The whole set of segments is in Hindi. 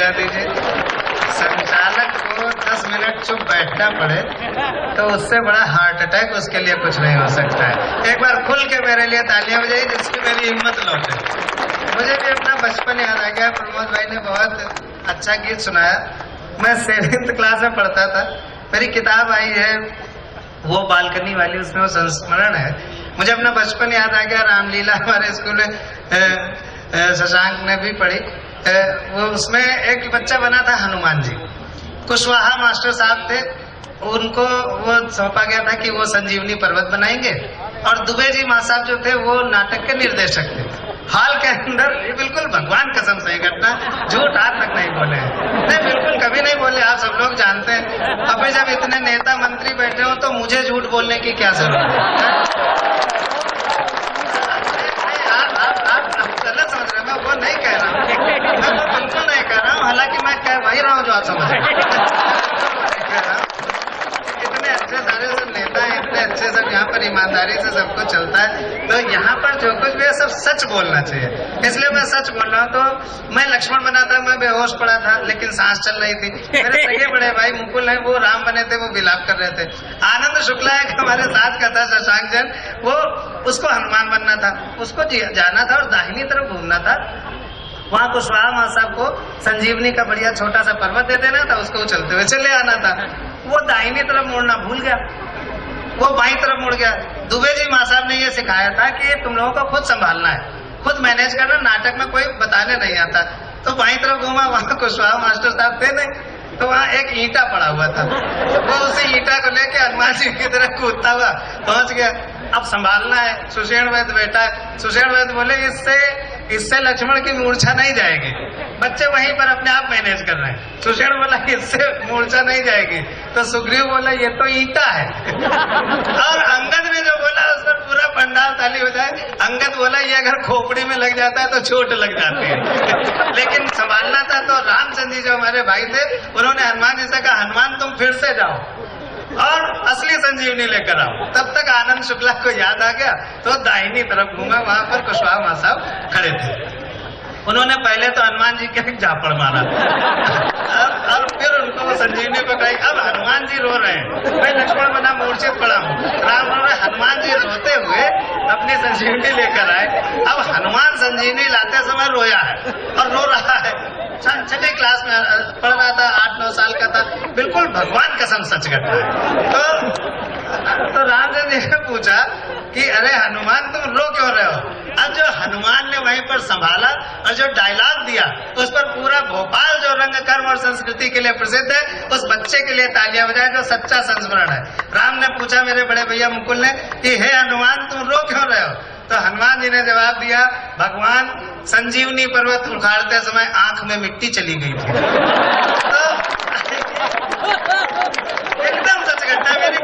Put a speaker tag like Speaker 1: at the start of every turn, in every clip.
Speaker 1: बजा दीजिए। संचालक को 10 मिनट चुप बैठना पड़े तो उससे बड़ा हार्ट अटैक उसके लिए कुछ नहीं हो सकता है। एक बार खुल के मेरे लिए तालियां बजाइए जिसकी मेरी हिम्मत लौटे। मुझे भी अपना बचपन याद आ गया। प्रमोद भाई ने बहुत अच्छा गीत सुनाया। मैं 7th क्लास में पढ़ता था, मेरी किताब आई है वो बालकनी वाली, उसमें वो संस्मरण है। मुझे अपना बचपन याद आ गया। रामलीला हमारे स्कूल में शशांक ने भी पढ़ी। वो उसमें एक बच्चा बना था हनुमान जी। कुशवाहा मास्टर साहब थे, उनको वो सौंपा गया था कि वो संजीवनी पर्वत बनाएंगे, और दुबे जी माँ साहब जो थे वो नाटक के निर्देशक थे। हाल के अंदर ये बिल्कुल भगवान कसम सही घटना, झूठ आज तक नहीं बोले हैं, नहीं बिल्कुल कभी नहीं बोले। आप सब लोग जानते हैं। अभी जब इतने नेता मंत्री बैठे हो तो मुझे झूठ बोलने की क्या जरूरत है? आप गलत समझ रहे हैं, मैं वो नहीं कह रहा हूँ, मैं वो बिल्कुल नहीं कह रहा हूँ। हालांकि मैं कह वही रहा हूँ जो आप समझ रहे हैं। इतने अच्छे सारे सब नेता हैं, इतने अच्छे सब यहाँ पर ईमानदारी से सब कुछ चलता है, तो यहाँ पर जो कुछ भी है सब सच बोलना चाहिए। इसलिए मैं सच बोल रहा हूँ। तो मैं लक्ष्मण बना था, मैं बेहोश पड़ा था, लेकिन सांस चल रही थी। मेरे सगे बड़े भाई मुकुल है, वो राम बने थे, वो विलाप कर रहे थे। आनंद शुक्ला एक हमारे साथ का था, शशांक जैन, वो उसको हनुमान बनना था, उसको जाना था और दाहिनी तरफ घूमना था। वहाँ कुशवाहा माँ साहब को संजीवनी का बढ़िया छोटा सा पर्वत दे देना था, उसको चलते हुए चले आना था। वो दाहिनी तरफ मुड़ना भूल गया, वो बाईं तरफ मुड़ गया। दुबे जी माँ साहब ने ये सिखाया था कि तुम लोगों को खुद संभालना है, खुद मैनेज करना, नाटक में कोई बताने नहीं आता। तो बाईं तरफ घूमा, वहाँ कुशवाहा मास्टर साहब थे नहीं, तो वहाँ एक ईंटा पड़ा हुआ था। वो उसी ईंटा को लेके हनुमान जी की तरफ कूदता हुआ पहुंच गया। अब संभालना है, सुषेण वैद्य बेटा है। सुषेण वैद्य बोले इससे लक्ष्मण की मूर्छा नहीं जाएगी। बच्चे वहीं पर अपने आप मैनेज कर रहे हैं। सुषेण बोला इससे मूर्छा नहीं जाएगी, तो सुग्रीव बोला ये तो ईंटा है। और अंगद ने जो बोला उस पर पूरा पंडाल ताली हो जाए। अंगद बोला ये अगर खोपड़ी में लग जाता है तो चोट लग जाती है। लेकिन संभालना था तो रामचंद्र जी जो हमारे भाई थे, उन्होंने हनुमान जी से कहा हनुमान तुम फिर से जाओ और असली संजीवनी लेकर आओ। तब तक आनंद शुक्ला को याद आ गया, तो दाहिनी तरफ घूमा, वहां पर कुशवाहा माँ साहब खड़े थे। उन्होंने पहले तो हनुमान जी के झापड़ मारा और फिर उनको वो संजीवनी पकड़ाई। अब हनुमान जी रो रहे हैं, मैं लक्ष्मण बना मूर्छित पड़ा हूँ। राम बोल रहे हनुमान जी रोते हुए अपनी संजीवनी लेकर आए। अब हनुमान संजीवनी लाते समय रोया है और रो रहा है। 6ठी क्लास में पढ़ रहा था, 8-9 साल का था। बिल्कुल भगवान कसम सच घटना है। तो रामचंद्र जी ने पूछा कि अरे हनुमान तुम रो क्यों रहे हो? अब जो हनुमान ने वहीं पर संभाला और जो डायलॉग दिया उस पर पूरा भोपाल जो रंग कर्म और संस्कृति के लिए प्रसिद्ध है, उस बच्चे के लिए तालियां बजाएं जो सच्चा संस्मरण है। राम ने पूछा मेरे बड़े भैया मुकुल ने कि हे हनुमान तुम रो क्यों रहे हो? तो हनुमान जी ने जवाब दिया भगवान संजीवनी पर्वत उखाड़ते समय आंख में मिट्टी चली गई थी। तो एकदम सच घटना मेरी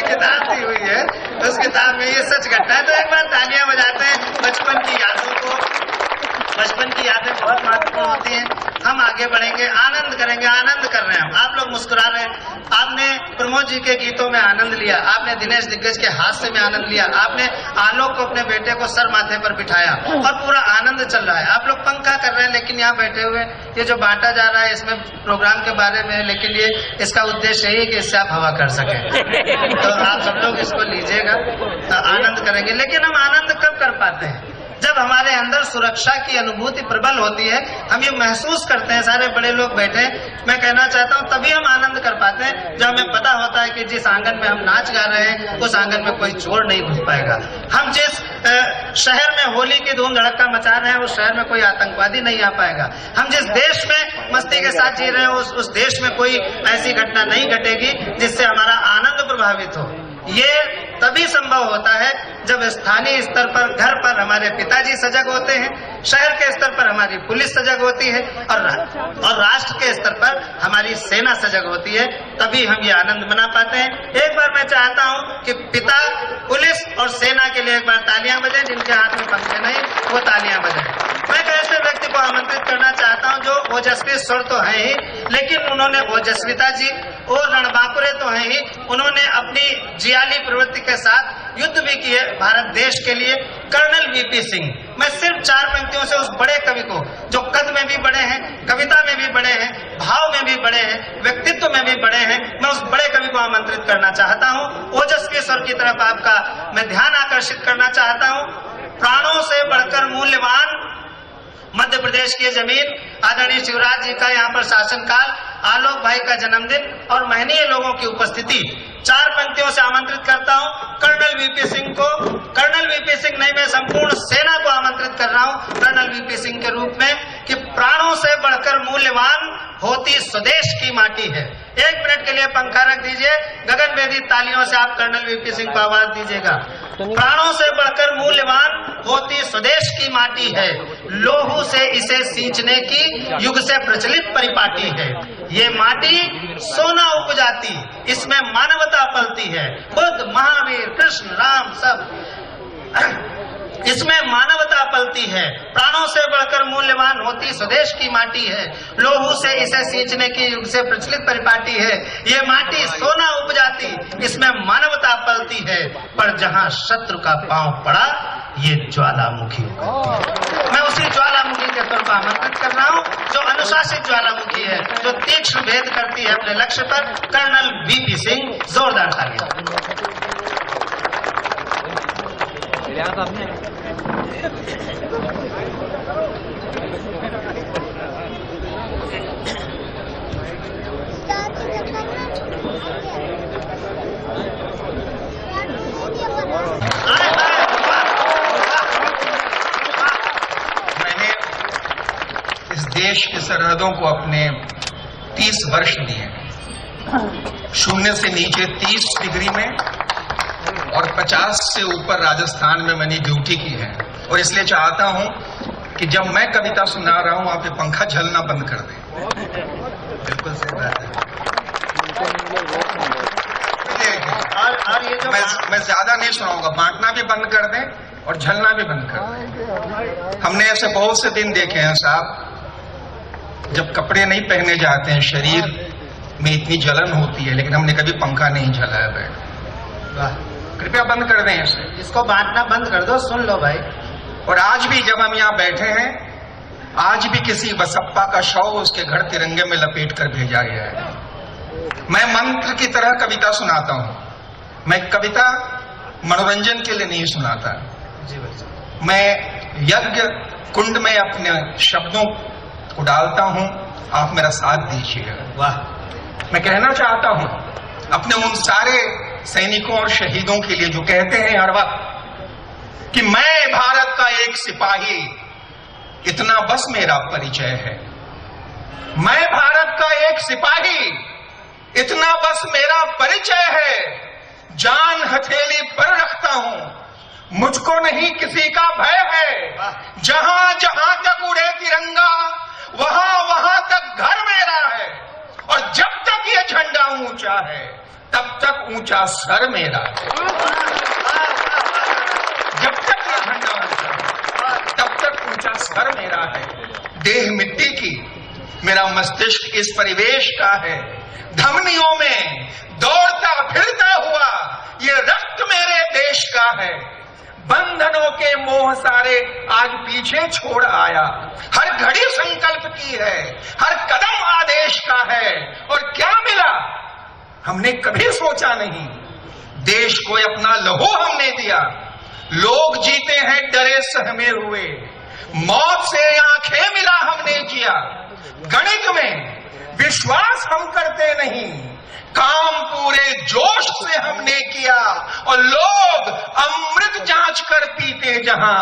Speaker 1: किताब दी हुई है, उस किताब में ये सच घटना है। तो एक बार तालियां बजाते हैं बचपन की यादों को। बचपन की यादें बहुत महत्वपूर्ण होती हैं। हम आगे बढ़ेंगे, आनंद करेंगे, आनंद कर रहे हैं हम। आप लोग मुस्कुरा रहे हैं। आपने प्रमोद जी के गीतों में आनंद लिया, आपने दिनेश दिग्गज के हास्य में आनंद लिया, आपने आलोक को अपने बेटे को सर माथे पर बिठाया और पूरा आनंद चल रहा है। आप लोग पंखा कर रहे हैं, लेकिन यहाँ बैठे हुए ये जो बांटा जा रहा है इसमें प्रोग्राम के बारे में, लेकिन ये इसका उद्देश्य यही कि इससे आप हवा कर सकें। तो आप सब लोग इसको लीजिएगा, आनंद करेंगे। लेकिन हम आनंद कब कर पाते हैं? जब हमारे अंदर सुरक्षा की अनुभूति प्रबल होती है, हम ये महसूस करते हैं, सारे बड़े लोग बैठे हैं, मैं कहना चाहता हूँ तभी हम आनंद कर पाते हैं जब हमें पता होता है कि जिस आंगन में हम नाच गा रहे हैं उस आंगन में कोई चोर नहीं घुस पाएगा। हम जिस शहर में होली की धूम धड़का मचा रहे हैं उस शहर में कोई आतंकवादी नहीं आ पाएगा। हम जिस देश में मस्ती के साथ जी रहे हैं उस देश में कोई ऐसी घटना नहीं घटेगी जिससे हमारा आनंद प्रभावित हो। ये तभी संभव होता है जब स्थानीय स्तर पर, घर पर हमारे पिताजी सजग होते हैं, शहर के स्तर पर हमारी पुलिस सजग होती है और राष्ट्र के स्तर पर हमारी सेना सजग होती है, तभी हम ये आनंद मना पाते हैं। एक बार मैं चाहता हूँ कि पिता, पुलिस और सेना के लिए एक बार तालियां बजाएं। जिनके हाथ में पंखे नहीं वो तालियां बजाएं। मैं एक ऐसे व्यक्ति को आमंत्रित करना चाहता हूँ जो ओजस्वी स्वर तो है ही, लेकिन उन्होंने ओजस्विता जी और रणबांकुरे तो है ही, उन्होंने अपनी जियाली प्रवृत्ति के साथ युद्ध भी किए भारत देश के लिए। कर्नल वीपी सिंह मैं सिर्फ 4 पंक्तियों से उस बड़े कवि को, जो कद में भी बड़े हैं, कविता में भी बड़े हैं, भाव में भी बड़े हैं, व्यक्तित्व में भी बड़े हैं, मैं उस बड़े कवि को आमंत्रित करना चाहता हूं। ओजस्वी स्वर की तरफ आपका मैं ध्यान आकर्षित करना चाहता हूं। प्राणों से बढ़कर मूल्यवान मध्य प्रदेश की जमीन, आदरणीय शिवराज जी का यहाँ पर शासनकाल, आलोक भाई का जन्मदिन और महनीय लोगों की उपस्थिति, 4 पंक्तियों से आमंत्रित करता हूँ। कर्नल वीपी सिंह को, कर्नल वीपी सिंह नहीं, मैं संपूर्ण सेना को आमंत्रित कर रहा हूँ कर्नल वीपी सिंह के रूप में, कि प्राणों से बढ़कर मूल्यवान होती स्वदेश की माटी है। 1 मिनट के लिए पंखा रख दीजिए, गगन बेदी तालियों से आप कर्नल वीपी सिंह को आवाज दीजिएगा। प्राणों से बढ़कर मूल्यवान होती स्वदेश की माटी है, लोहू से इसे सींचने की युग से प्रचलित परिपाटी है। ये माटी सोना उपजाती, इसमें मानवता पलती है। बुद्ध, महावीर, कृष्ण, राम सब इसमें मानवता पलती है। प्राणों से बढ़कर मूल्यवान होती स्वदेश की माटी है, लोहू से इसे सींचने की युग से प्रचलित परिपाटी है। ये माटी सोना उपजाती, इसमें मानवता पलती है, पर जहां शत्रु का पांव पड़ा ये ज्वालामुखी उगलती है। मैं उसी ज्वालामुखी के तौर पर आमंत्रित कर रहा हूं, जो अनुशासित ज्वालामुखी है, जो तीक्ष्ण भेद करती है अपने लक्ष्य पर, कर्नल वीपी सिंह। जोरदार तालियां।
Speaker 2: देश की सरहदों को अपने 30 वर्ष दिए, 0 से नीचे 30 डिग्री में और 50 से ऊपर राजस्थान में मैंने ड्यूटी की है। और इसलिए चाहता हूं कि जब मैं कविता सुना रहा हूं आप ये पंखा झलना बंद कर दें।
Speaker 1: बिल्कुल सही बात है।
Speaker 2: और ये जो मैं ज्यादा नहीं सुनाऊंगा, बांटना भी बंद कर दें और झलना भी बंद कर दें। हमने ऐसे बहुत से दिन देखे हैं साहब, जब कपड़े नहीं पहने जाते हैं, शरीर में इतनी जलन होती है, लेकिन हमने कभी पंखा नहीं झलाया बैठ। कृपया बंद कर दें इसे,
Speaker 1: इसको बांटना बंद कर दो, सुन लो भाई।
Speaker 2: और आज भी जब हम यहाँ बैठे हैं, आज भी किसी बसप्पा का शव उसके घर तिरंगे में लपेट कर भेजा गया है। मैं मंत्र की तरह कविता सुनाता हूँ, मैं कविता मनोरंजन के लिए नहीं सुनाता, मैं यज्ञ कुंड में अपने शब्दों को डालता हूं, आप मेरा साथ दीजिएगा।
Speaker 1: वाह।
Speaker 2: मैं कहना चाहता हूं अपने उन सारे सैनिकों और शहीदों के लिए जो कहते हैं हर वक्त कि मैं भारत का एक सिपाही, इतना बस मेरा परिचय है। मैं भारत का एक सिपाही, इतना बस मेरा परिचय है। जान हथेली पर रखता हूं, मुझको नहीं किसी का भय है। जहां जहां तक उड़े तिरंगा, वहां वहां तक घर मेरा है। और जब तक ये झंडा ऊंचा है, तब तक ऊंचा सर मेरा है। जब तक ये झंडा ऊंचा है, तब तक ऊंचा सर मेरा है। देह मिट्टी की, मेरा मस्तिष्क इस परिवेश का है। धमनियों में दौड़ता फिरता हुआ ये रक्त मेरे देश का है। बंधनों के मोह सारे आज पीछे छोड़ आया। हर घड़ी संकल्प की है, हर कदम आदेश का है। और क्या मिला हमने कभी सोचा नहीं। देश को अपना लहू हमने दिया। लोग जीते हैं डरे सहमे हुए, मौत से आंखें मिला हमने किया। गणित में विश्वास हम करते नहीं, काम पूरे जोश से हमने किया। और लोग अमृत जांच कर पीते जहां,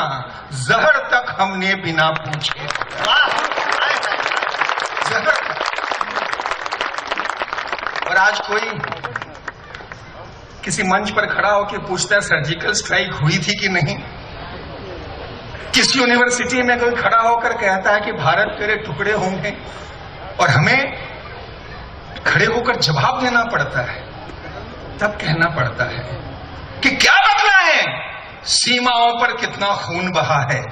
Speaker 2: जहर तक हमने बिना पूछे। जहर तक। और आज कोई किसी मंच पर खड़ा होकर पूछता है सर्जिकल स्ट्राइक हुई थी कि नहीं। किसी यूनिवर्सिटी में कोई खड़ा होकर कहता है कि भारत तेरे टुकड़े होंगे, और हमें खड़े होकर जवाब देना पड़ता है। तब कहना पड़ता है कि क्या बतलाएं सीमाओं पर कितना खून बहा है।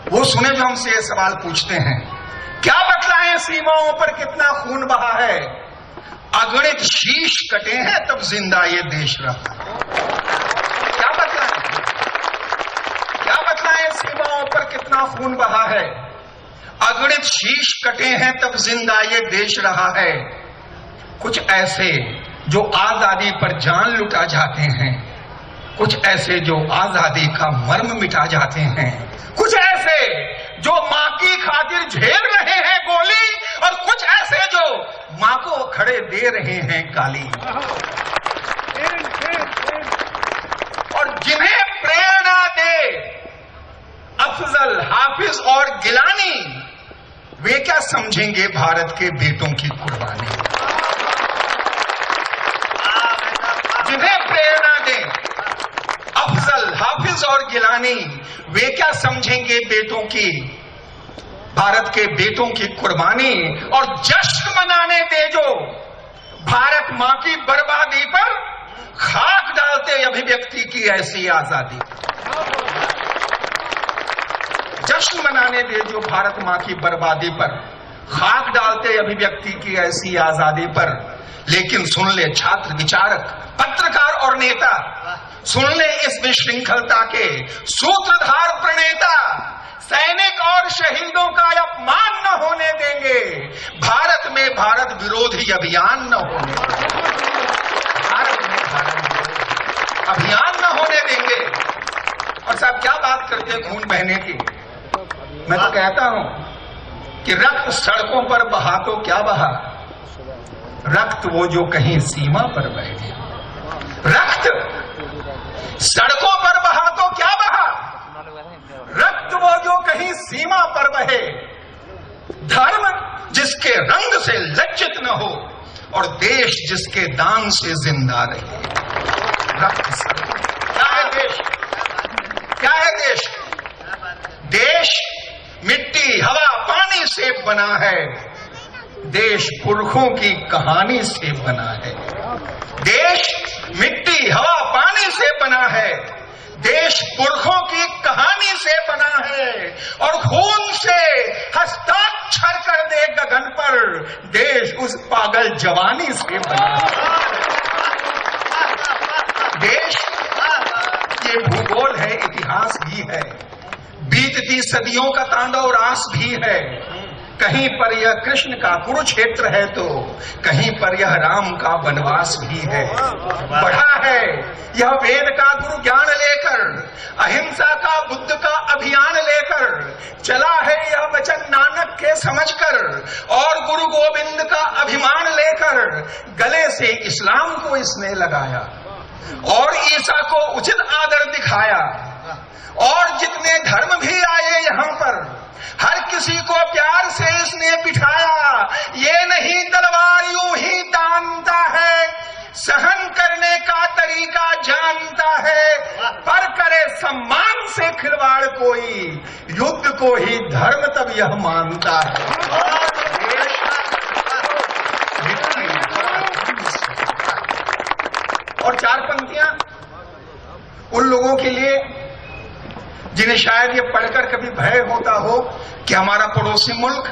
Speaker 2: वो सुने जो हमसे ये सवाल पूछते हैं, क्या बतलाएं सीमाओं पर कितना खून बहा है। अगणित शीश कटे हैं तब जिंदा ये देश रहा। क्या बतलाएं सीमाओं कितना खून बहा है, अगणित शीश कटे हैं तब जिंदा ये देश रहा है। कुछ ऐसे जो आजादी पर जान लुटा जाते हैं, कुछ ऐसे जो आजादी का मर्म मिटा जाते हैं, कुछ ऐसे जो मां की खातिर झेल रहे हैं गोली, और कुछ ऐसे जो मां को खड़े दे रहे हैं गाली। और जिन्हें प्रेरणा दे अफजल, हाफिज और गिलानी, वे क्या समझेंगे भारत के बेटों की कुर्बानी। जिन्हें प्रेरणा दे अफजल, हाफिज और गिलानी, वे क्या समझेंगे बेटों की, भारत के बेटों की कुर्बानी। और जश्न मनाने दे जो भारत मां की बर्बादी पर खाक डालते अभिव्यक्ति की ऐसी आजादी। जश्न मनाने दे जो भारत मां की बर्बादी पर खाक डालते अभिव्यक्ति की ऐसी आजादी पर। लेकिन सुन ले छात्र, विचारक, पत्रकार और नेता, सुन ले इस विशृंखलता के सूत्रधार प्रणेता, सैनिक और शहीदों का अपमान न होने देंगे, भारत में भारत विरोधी अभियान न होने देंगे, भारत में भारत विरोधी अभियान न होने देंगे। और साहब क्या बात करते हैं खून बहने की। मैं तो कहता हूं कि रक्त सड़कों पर बहा तो क्या बहा, रक्त वो जो कहीं सीमा पर बहे। रक्त सड़कों पर बहा तो क्या बहा, रक्त वो जो कहीं सीमा पर बहे। धर्म जिसके रंग से लज्जित न हो और देश जिसके दान से जिंदा रहे। रक्त सड़कों क्या है देश, क्या है देश। देश मिट्टी, हवा, पानी से बना है, देश पुरखों की कहानी से बना है। देश मिट्टी, हवा, पानी से बना है, देश पुरखों की कहानी से बना है। और खून से हस्ताक्षर कर दे गगन पर, देश उस पागल जवानी से बना है। देश ये भूगोल है, इतिहास भी है, बीतती सदियों का तांडव रास भी है। कहीं पर यह कृष्ण का कुरुक्षेत्र है तो कहीं पर यह राम का वनवास भी है। बढ़ा है यह वेद का गुरु ज्ञान लेकर, अहिंसा का बुद्ध का अभियान लेकर, चला है यह वचन नानक के समझकर, और गुरु गोविंद का अभिमान लेकर गले से इस्लाम को इसने लगाया और ईसा को उचित आदर दिखाया। और जितने धर्म भी आए यहाँ पर, हर किसी को प्यार से इसने बिठाया। ये नहीं तलवार यूं ही तानता है, सहन करने का तरीका जानता है, पर करे सम्मान से खिलवाड़ कोई, युद्ध को ही धर्म तब यह मानता है। और चार पंक्तियां उन लोगों के लिए जिन्हें शायद ये पढ़कर कभी भय होता हो कि हमारा पड़ोसी मुल्क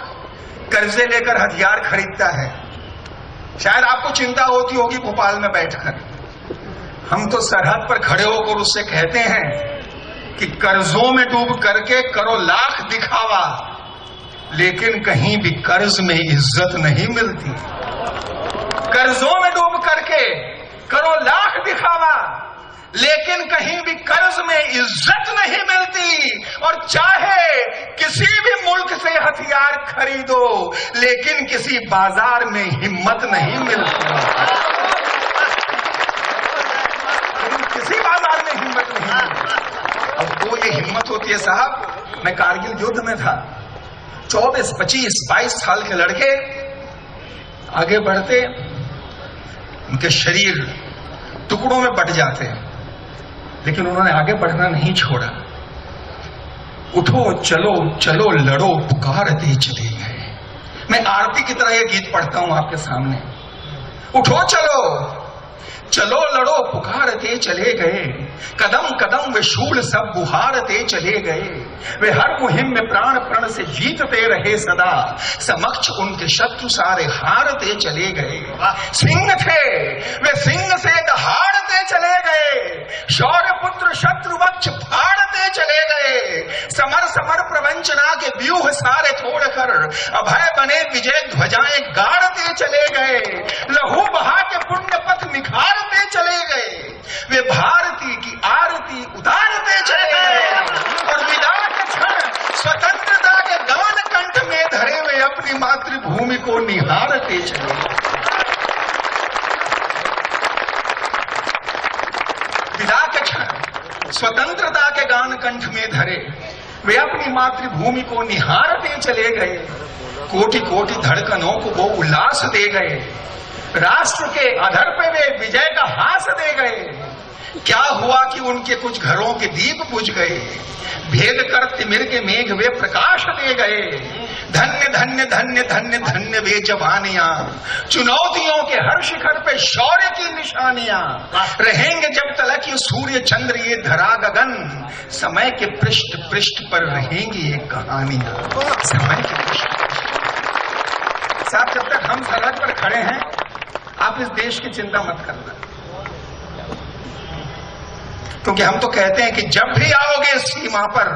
Speaker 2: कर्जे लेकर हथियार खरीदता है। शायद आपको चिंता होती होगी भोपाल में बैठकर। हम तो सरहद पर खड़े होकर उससे कहते हैं कि कर्जों में डूब करके करो लाख दिखावा, लेकिन कहीं भी कर्ज में इज्जत नहीं मिलती। कर्जों में डूब करके करो लाख दिखावा, लेकिन कहीं भी कर्ज में इज्जत नहीं मिलती। और चाहे किसी भी मुल्क से हथियार खरीदो, लेकिन किसी बाजार में हिम्मत नहीं मिलती। किसी बाजार में हिम्मत नहीं मिलती। अब वो ये हिम्मत होती है साहब। मैं कारगिल युद्ध में था, 24, 25, 22 साल के लड़के आगे बढ़ते, उनके शरीर टुकड़ों में बट जाते हैं, लेकिन उन्होंने आगे बढ़ना नहीं छोड़ा। उठो चलो चलो लड़ो पुकारते चले गए। मैं आरती की तरह यह गीत पढ़ता हूं आपके सामने। उठो चलो चलो लड़ो पुकारते चले गए, कदम कदम वे शूल सब बुहारते चले गए। वे हर मुहिम में प्राण प्रण से जीतते रहे सदा, समक्ष उनके शत्रु सारे हारते चले गए। सिंह थे वे सिंह से दहाड़ते चले गए, शौर्य पुत्र शत्रु वक्ष फाड़ते चले गए। समर समर प्रवंचना के व्यूह सारे छोड़कर अभय बने विजय ध्वजाएं गाड़ते चले गए। लहू बहा के पुण्य पथ निखारते चले गए। वे भारती की आरती उतारते चले गए और विदा के क्षण स्वतंत्रता के गान कंठ में धरे हुए अपनी मातृभूमि को निहारते चले गए। विदा के क्षण स्वतंत्रता के गान कंठ में धरे वे अपनी मातृभूमि को निहारते चले गए। कोटि कोटि धड़कनों को वो उल्लास दे गए। राष्ट्र के अधर पे वे विजय का हास दे गए। क्या हुआ कि उनके कुछ घरों के दीप बुझ गए। भेद कर तिमिर के मेघ वे प्रकाश दे गए। धन्य धन्य धन्य धन्य धन्य वे जवानियां, चुनौतियों के हर शिखर पे शौर्य की निशानियां। रहेंगे जब तलक ये सूर्य चंद्र ये धरा गगन, समय के पृष्ठ पृष्ठ पर रहेंगी ये कहानियां। समय के पृष्ठ साहब, जब तक हम सरहद पर खड़े हैं आप इस देश की चिंता मत करना, क्योंकि हम तो कहते हैं कि जब भी आओगे सीमा पर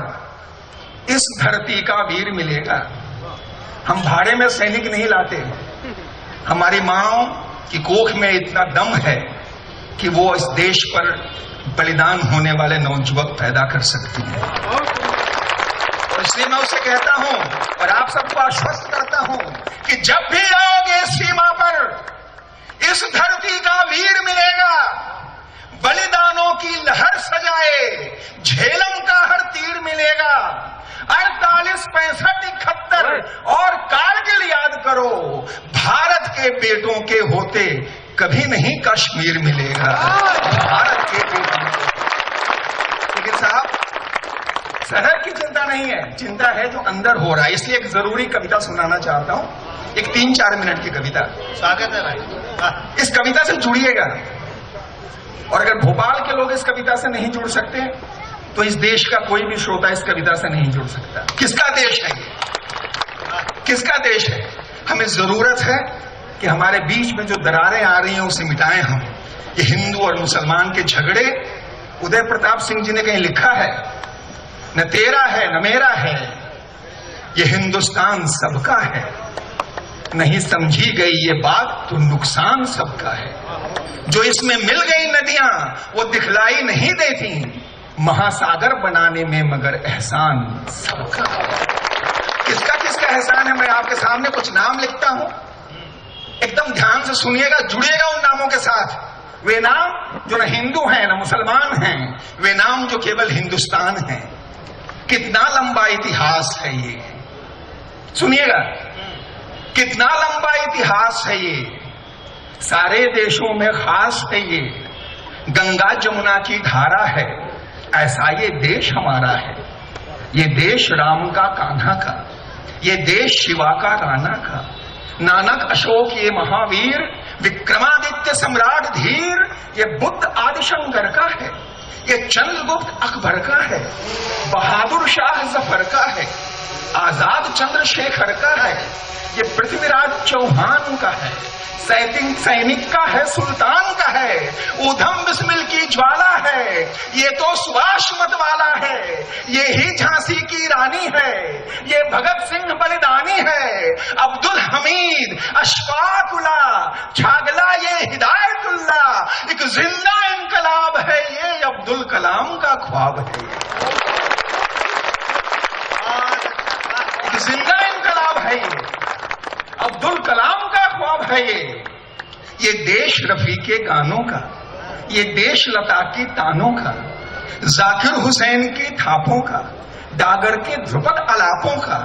Speaker 2: इस धरती का वीर मिलेगा। हम भाड़े में सैनिक नहीं लाते। हमारी माओ की कोख में इतना दम है कि वो इस देश पर बलिदान होने वाले नौजुवक पैदा कर सकती है। और इसलिए मैं उसे कहता हूं और आप सबको आश्वस्त करता हूं कि जब भी आओगे सीमा पर इस धरती का वीर मिलेगा। बलिदानों की लहर सजाए झेलम का हर तीर मिलेगा। 48, 65, 71 और कारगिल याद करो। भारत के बेटों के होते कभी नहीं कश्मीर मिलेगा। भारत के बेटों। लेकिन साहब, शहर की चिंता नहीं है, चिंता है जो अंदर हो रहा है। इसलिए एक जरूरी कविता सुनाना चाहता हूं, एक 3-4 मिनट की कविता।
Speaker 1: स्वागत है भाई।
Speaker 2: इस कविता से जुड़िएगा, और अगर भोपाल के लोग इस कविता से नहीं जुड़ सकते तो इस देश का कोई भी श्रोता इस कविता से नहीं जुड़ सकता। किसका देश है ये? किसका देश है? हमें जरूरत है कि हमारे बीच में जो दरारें आ रही हैं उसे मिटाएं हम। ये हिंदू और मुसलमान के झगड़े, उदय प्रताप सिंह जी ने कहीं लिखा है, न तेरा है न मेरा है, ये हिंदुस्तान सबका है। नहीं समझी गई ये बात तो नुकसान सबका है। जो इसमें मिल गई नदियां वो दिखलाई नहीं देती, महासागर बनाने में मगर एहसान सबका। किसका किसका एहसान है? मैं आपके सामने कुछ नाम लिखता हूं, एकदम ध्यान से सुनिएगा, जुड़िएगा उन नामों के साथ। वे नाम जो न हिंदू हैं न मुसलमान हैं, वे नाम जो केवल हिंदुस्तान है। कितना लंबा इतिहास है ये, सुनिएगा, कितना लंबा इतिहास है ये, सारे देशों में खास है ये। गंगा जमुना की धारा है, ऐसा ये देश हमारा है। ये देश राम का कान्हा का, ये देश शिवा का राणा का, नानक अशोक ये महावीर, विक्रमादित्य सम्राट धीर, ये बुद्ध आदिशंकर का है। ये चंद्रगुप्त अकबर का है, बहादुर शाह जफर का है, आजाद चंद्रशेखर का है, ये पृथ्वीराज चौहान का है, सैनिक का है, सुल्तान का है, ऊधम बिस्मिल की ज्वाला है, ये तो सुभाष मतवाला है, ये ही झांसी की रानी है, ये भगत सिंह बलिदानी है, अब्दुल हमीद अशफाकुल्ला छागला ये हिदायतुल्ला, एक जिंदा इनकलाब है ये, अब्दुल कलाम का ख्वाब है। एक जिंदा इनकलाब है ये, अब्दुल कलाम का ख्वाब है ये देश रफी के गानों का, ये देश लता की तानों का, जाकिर हुसैन की थापों का, डागर के ध्रुपद अलापों का,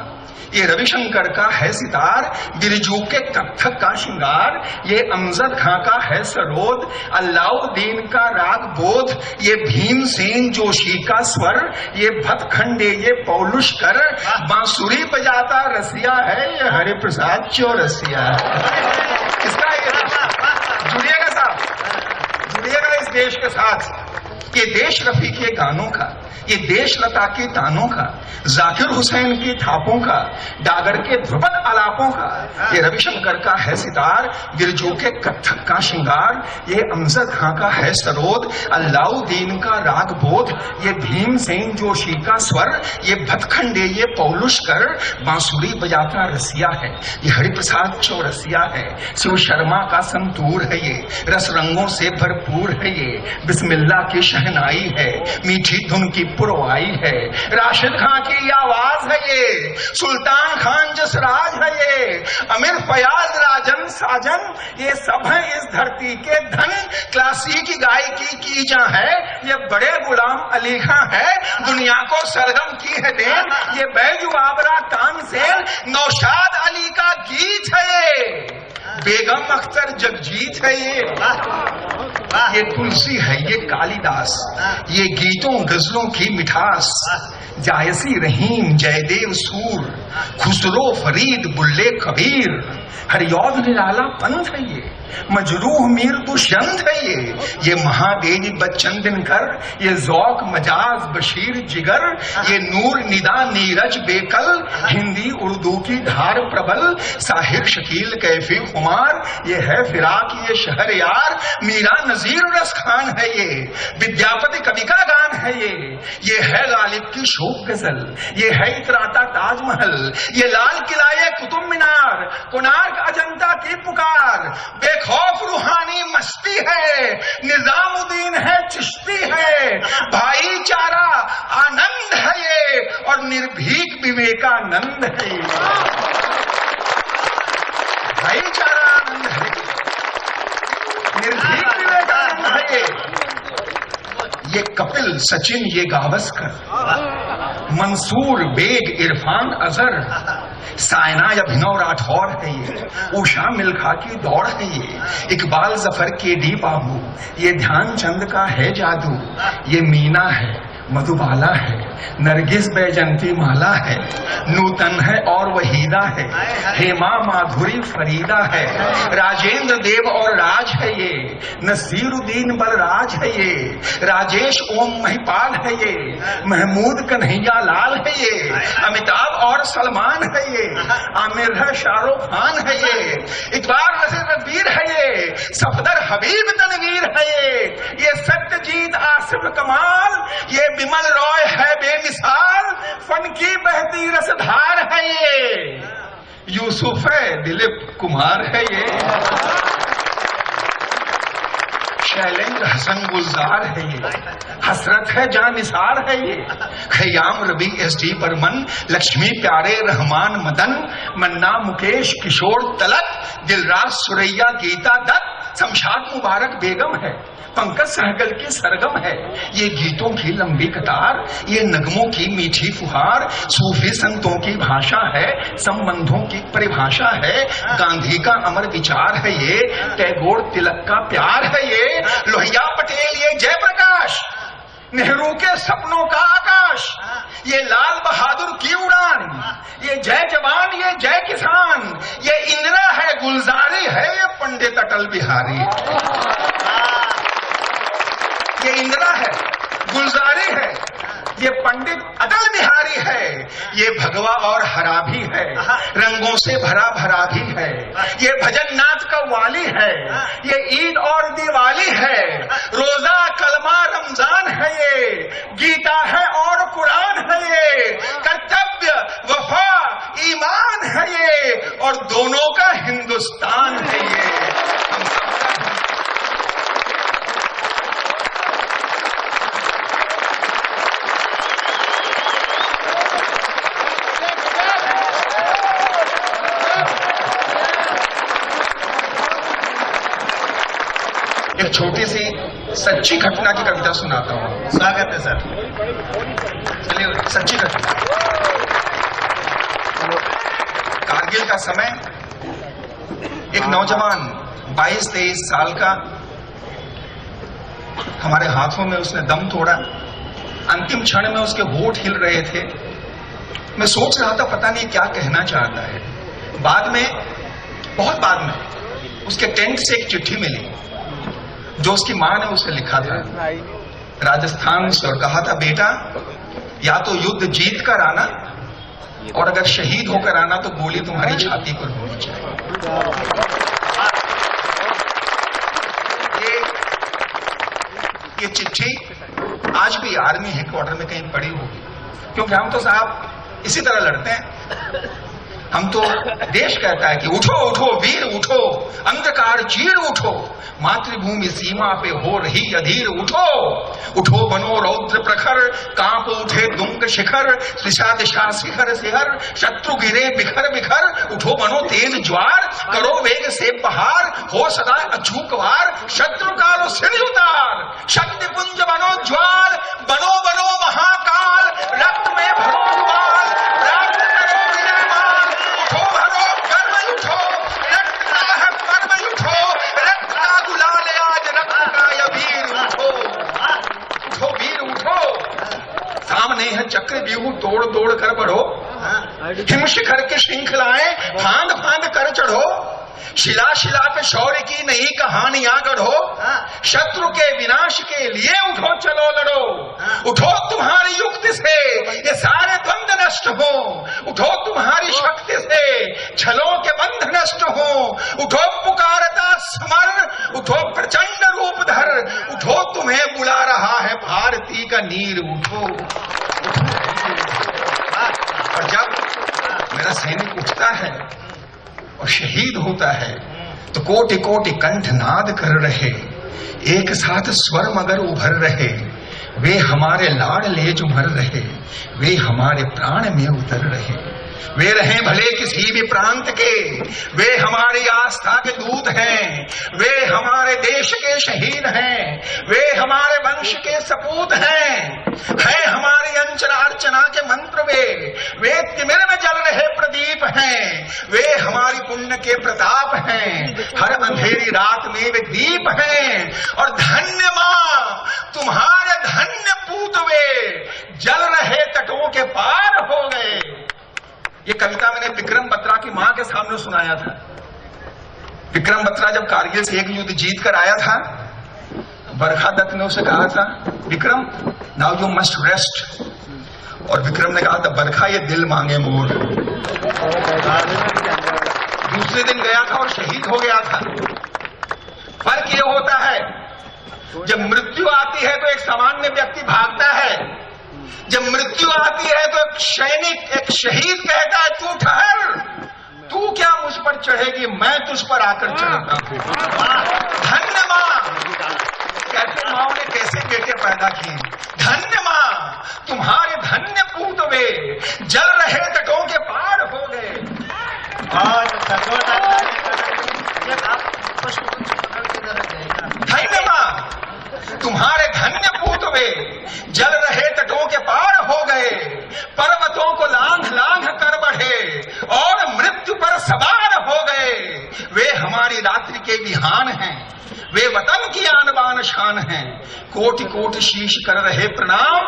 Speaker 2: ये रविशंकर का है सितार, बिरजू के कत्थक का श्रृंगार, ये अमजद खां का है सरोद, अल्लाउद्दीन का राग बोध, ये भीमसेन जोशी का स्वर, ये भतखंडे ये पौलुष्कर, बांसुरी बजाता रसिया है, ये हरिप्रसाद चौरसिया है। किसका ये? जुड़िएगा साहब, जुड़िएगा इस देश के साथ। ये देश रफी के गानों का, ये देशलता के तानों का, जाकिर हुसैन की थापों का, डागर के ध्रुपद आलापों का, ये रविशंकर का है सितार, बिरजू के कत्थक का श्रृंगार, ये अमजद खां का है सरोद, अल्लाउद्दीन का राग बोध, ये भीमसेन जोशी का स्वर, ये भतखंडे, ये पौलुष्कर, बांसुरी बजाता रसिया है, ये हरिप्रसाद चौरसिया है, शिव शर्मा का संतूर है, ये रस रंगों से भरपूर है, ये बिस्मिल्लाह की शहनाई है, मीठी धुन की पुरवाई है, राशिद खां की आवाज है ये, सुल्तान खान जसराज है ये, अमीर फयाज राजन साजन, ये सब है इस धरती के धन, क्लासिक गायकी की जहां है, ये बड़े गुलाम अली खां है, दुनिया को सरगम की है देन, ये बैजू बाबरा तानसेन, नौशाद अली का गीत है ये, बेगम अख्तर जगजीत है ये तुलसी है, ये कालिदास, ये गीतों गजलों की मिठास, जायसी रहीम जयदेव सूर, खुसरो फरीद बुल्ले कबीर, हरियौध निराला पंथ है ये, मजरूह मीर दुष्यंत है ये महादेवी बच्चन दिनकर, ये जौक मजाज बशीर जिगर, ये नूर निदा नीरज बेकल, हिंदी उर्दू की धार प्रबल, साहिर शकील कैफी खुमार, ये है फिराक ये शहर यार, मीरा नजीर रस खान है ये, विद्यापति कवि का गान है ये है गालिब की शोक गजल, ये है इतराता ताजमहल, ये लाल किला ये कुतुब मीनार, कोणार्क अजंता की पुकार, बेखौफ रूहानी मस्ती है, निजामुद्दीन है चिश्ती है, भाईचारा आनंद है ये, और निर्भीक विवेकानंद है ये, भाईचारा आनंद है, निर्भीक विवेकानंद है ये कपिल सचिन ये गावस्कर, मंसूर बेग इरफान अजहर, सायना अभिनव राठौर है ये, उषा मिल्खा की दौड़ है ये, इकबाल जफर के डी बाबू, ये ध्यानचंद का है जादू, ये मीना है मधुबाला है, नरगिस बैजंती माला है, नूतन है और वहीदा है, हेमा माधुरी फरीदा है, राजेंद्र देव और राज है ये, नसीरुद्दीन बलराज है ये, राजेश ओम महिपाल है ये, महमूद कन्हैया लाल है ये, अमिताभ और सलमान है ये, आमिर है शाहरुख खान है ये, इकबाल नसीर रणवीर है ये, सफदर हबीब तनवीर है ये सत्यजीत आसिफ कमाल, ये बिमल रॉय है बेमिसाल, फन की बहती रसधार है ये, यूसुफ है दिलीप कुमार है ये, शैलेंद्र हसन गुलजार है ये, हसरत है जानिसार है ये, खयाम रवि एस डी बर्मन, लक्ष्मी प्यारे रहमान मदन, मन्ना मुकेश किशोर तलत, दिलराज सुरैया गीता दत्त, शमशाद मुबारक बेगम है, पंकज सहगल की सरगम है, ये गीतों की लंबी कतार, ये नगमों की मीठी फुहार, सूफी संतों की भाषा है, संबंधों की परिभाषा है, गांधी का अमर विचार है ये, टैगोर तिलक का प्यार है ये, लोहिया पटेल ये जयप्रकाश, नेहरू के सपनों का आकाश, ये लाल बहादुर की उड़ान, ये जय जवान ये जय किसान, ये इंदिरा है गुलजारी है, ये पंडित अटल बिहारी, ये इंदिरा है गुलजारी है, ये पंडित अटल बिहारी है, ये भगवा और हरा भी है, रंगों से भरा भरा भी है, ये भजन नाथ का वाली है, ये ईद और दिवाली है, रोजा कलमा रमजान है ये, गीता है और कुरान है ये, कर्तव्य वफा ईमान है ये, और दोनों का हिंदुस्तान है ये, एक छोटी सी सच्ची घटना की कविता सुनाता हूँ।
Speaker 1: स्वागत है सर।
Speaker 2: चलिए, सच्ची घटना। कारगिल का समय, एक नौजवान 22-23 साल का हमारे हाथों में उसने दम तोड़ा। अंतिम क्षण में उसके होंठ हिल रहे थे। मैं सोच रहा था पता नहीं क्या कहना चाहता है। बाद में, बहुत बाद में, उसके टेंट से एक चिट्ठी मिली जो उसकी मां ने उसे लिखा था। राजस्थान से और कहा था, बेटा या तो युद्ध जीत कर आना और अगर शहीद होकर आना तो गोली तुम्हारी छाती पर होनी चाहिए। ये चिट्ठी आज भी आर्मी हेडक्वार्टर में कहीं पड़ी होगी, क्योंकि हम तो साहब इसी तरह लड़ते हैं। हम तो देश कहता है कि उठो उठो वीर उठो, अंधकार चीर उठो, मातृभूमि सीमा पे हो रही अधीर उठो। उठो बनो रौद्र प्रखर, कांप उठे दुंग शिखर, दिशा दिशा शिखर शिखर, शत्रु गिरे बिखर बिखर। उठो बनो तेज ज्वार, करो वेग से पहाड़, हो सदा अचूक वार, शत्रु कालो सिर उतार। शक्ति पुंज बनो ज्वाल, बनो बनो महाकाल, रक्त में भरो ज्वाल, प्राप्त करो विजयमाल। उठो भरो गर्व उठो, रक्त का है पर्व उठो, रक्त का गुलाल आज रक्त का ये वीर उठो। उठो वीर उठो, सामने है चक्र व्यूह तोड़ तोड़ कर बढ़ो, हिम शिखर की श्रृंखलाएं फांद फांद कर चढ़ो। शिला शिला पे शौर्य की नई कहानियां गढ़ो, शत्रु के विनाश के लिए उठो चलो लड़ो। उठो तुम्हारी युक्ति से ये सारे द्वंद्व नष्ट हो, उठो तुम्हारी शक्ति से छलों के बंध नष्ट हो। उठो पुकारता समर, उठो प्रचंड रूप धर, उठो तुम्हें बुला रहा है भारती का नीर उठो। और जब मेरा सैनिक उठता है और शहीद होता है तो कोटि कोटि कंठ नाद कर रहे, एक साथ स्वर मगर उभर रहे। वे हमारे लाड़ ले जुमर रहे, वे हमारे प्राण में उतर रहे। वे रहे भले किसी भी प्रांत के, वे हमारी आस्था के दूत हैं। वे हमारे देश के शहीद हैं, वे हमारे वंश के सपूत हैं हमारी अंचना अर्चना के मंत्र। वे तिमिर में जल रहे प्रदीप हैं, वे हमारी पुण्य के प्रताप हैं। हर अंधेरी रात में वे दीप हैं। और धन्य मां तुम्हारे धन्य पूत वे, जल रहे तटों के पार हो गए। ये कविता मैंने विक्रम बत्रा की मां के सामने सुनाया था। विक्रम बत्रा जब कारगिल से एक युद्ध जीत कर आया था, बरखा दत्त ने उसे कहा था, Vikram now you must rest. और विक्रम ने कहा था, बरखा ये दिल मांगे मोर। दूसरे दिन गया था और शहीद हो गया था। फर्क ये होता है, जब मृत्यु आती है तो एक सामान्य व्यक्ति भागता है, जब मृत्यु आती है तो एक सैनिक एक शहीद कहता है, तू ठहर, तू क्या मुझ पर चढ़ेगी, मैं तुझ पर आकर चढ़ता हूं। धन्य मां, कहते माओ ने कैसे बेटे पैदा किए। धन्य मां तुम्हारे धन्य पूत वे, जल रहे तटों के पार हो गए। धन्य मां तुम्हारे धन्य पूत वे, जल रहे तटों के पार हो गए। पर्वतों को लांघ लांघ कर बढ़े और मृत्यु पर सवार हो गए। वे हमारी रात्रि के विहान हैं, वे वतन की आन बान शान हैं। कोटि कोटि शीश कर रहे प्रणाम,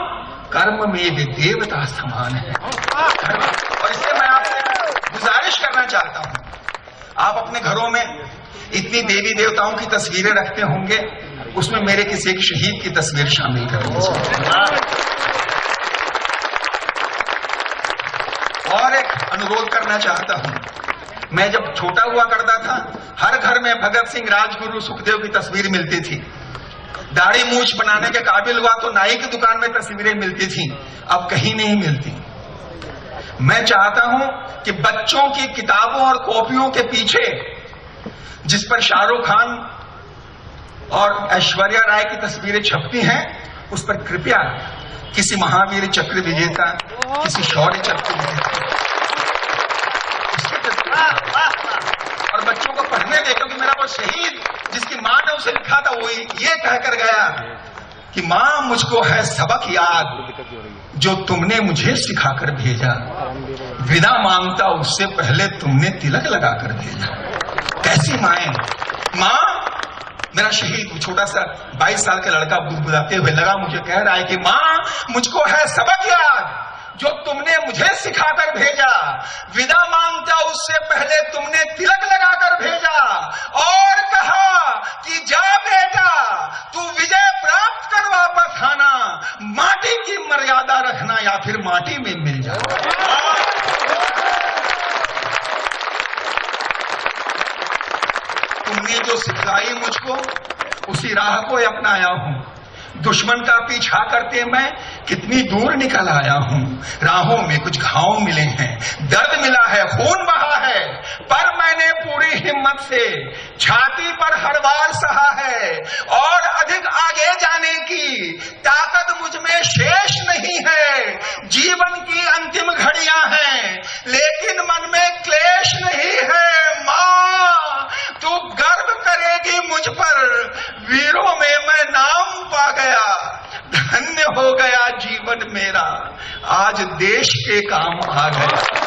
Speaker 2: कर्म में वे देवता समान है। और इससे मैं आपसे गुजारिश करना चाहता हूं, आप अपने घरों में इतनी देवी देवताओं की तस्वीरें रखते होंगे, उसमें मेरे किसी एक शहीद की तस्वीर शामिल कर लीजिए। और एक अनुरोध करना चाहता हूं, मैं जब छोटा हुआ करता था, हर घर में भगत सिंह, राजगुरु, सुखदेव की तस्वीर मिलती थी। दाढ़ी मूछ बनाने के काबिल हुआ तो नाई की दुकान में तस्वीरें मिलती थी, अब कहीं नहीं मिलती। मैं चाहता हूं कि बच्चों की किताबों और कॉपियों के पीछे जिस पर शाहरुख खान और ऐश्वर्या राय की तस्वीरें छपती हैं, उस पर कृपया किसी महावीर चक्र विजेता, किसी शौर्य चक्र विजेता और बच्चों को पढ़ने दे, क्योंकि मेरा वो शहीद जिसकी मां ने उसे लिखा था, वो ये कहकर गया कि मां मुझको है सबक याद जो तुमने मुझे सिखाकर भेजा, विदा मांगता उससे पहले तुमने तिलक लगाकर भेजा। कैसी माएं। मां, मेरा शहीद छोटा सा 22 साल का लड़का बुदबुदाते हुए लगा मुझे, कह रहा है कि मां मुझको है सबक याद जो तुमने मुझे सिखाकर भेजा, विदा मांगता उससे पहले तुमने तिलक लगाकर भेजा। और कहा कि जा बेटा तू विजय प्राप्त कर वापस आना, ने जो सिखाई मुझको उसी राह को अपनाया हूं। दुश्मन का पीछा करते मैं कितनी दूर निकल आया हूं। राहों में कुछ घाव मिले हैं, दर्द मिला है, खून बहा है, पर मैंने पूरी हिम्मत से छाती पर हर वार सहा है और अधिक आगे जाने की ताकत मुझ में शेष नहीं है। जीवन की अंतिम घड़ियां हैं लेकिन मन में क्लेश नहीं है। मां तू गर्व करेगी मुझ पर, वीरों में मैं नाम पा गया। धन्य हो गया जीवन मेरा, आज देश के काम आ गया।